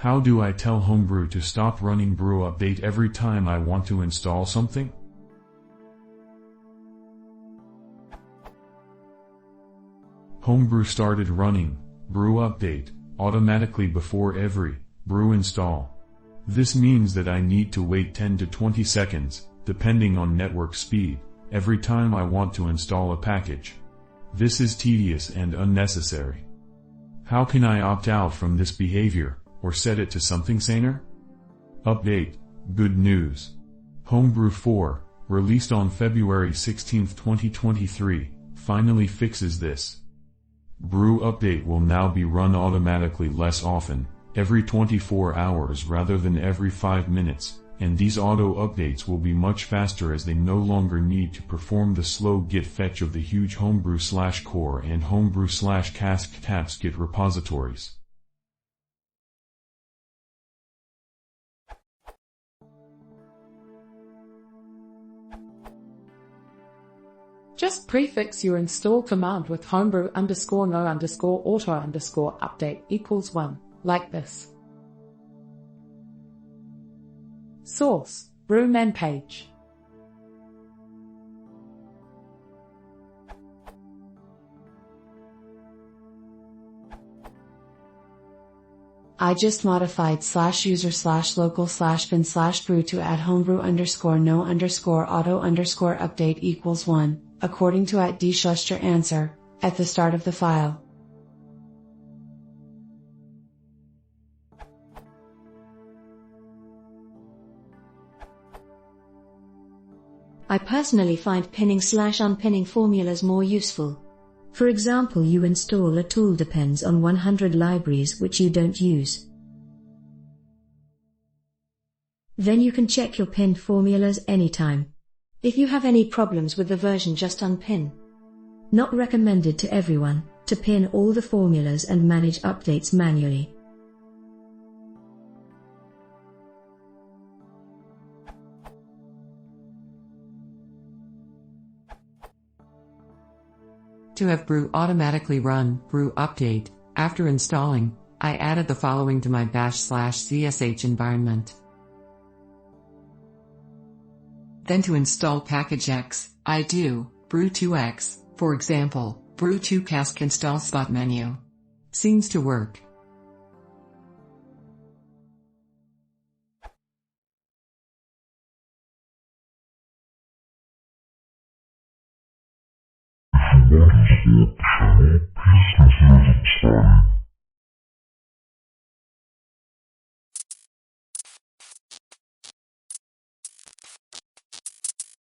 How do I tell Homebrew to stop running brew update every time I want to install something? Homebrew started running brew update automatically before every brew install. This means that I need to wait 10 to 20 seconds, depending on network speed, every time I want to install a package. This is tedious and unnecessary. How can I opt out from this behavior, or set it to something saner? Update. Good news. Homebrew 4, released on February 16, 2023, finally fixes this. Brew update will now be run automatically less often, every 24 hours rather than every 5 minutes, and these auto updates will be much faster as they no longer need to perform the slow git fetch of the huge homebrew/core and homebrew/cask git repositories. Just prefix your install command with homebrew_no_auto_update equals 1, like this. Source: brew men page. I just modified /user/local/bin/brew to add homebrew_no_auto_update equals 1, according to @d_schuster answer, at the start of the file. I personally find pinning/unpinning formulas more useful. For example, you install a tool depends on 100 libraries which you don't use. Then you can check your pinned formulas anytime. If you have any problems with the version, just unpin. Not recommended to everyone, to pin all the formulas and manage updates manually. To have brew automatically run brew update after installing, I added the following to my bash/zsh environment. Then to install package X, I do brew2x, for example, brew2 cask install spot menu. Seems to work.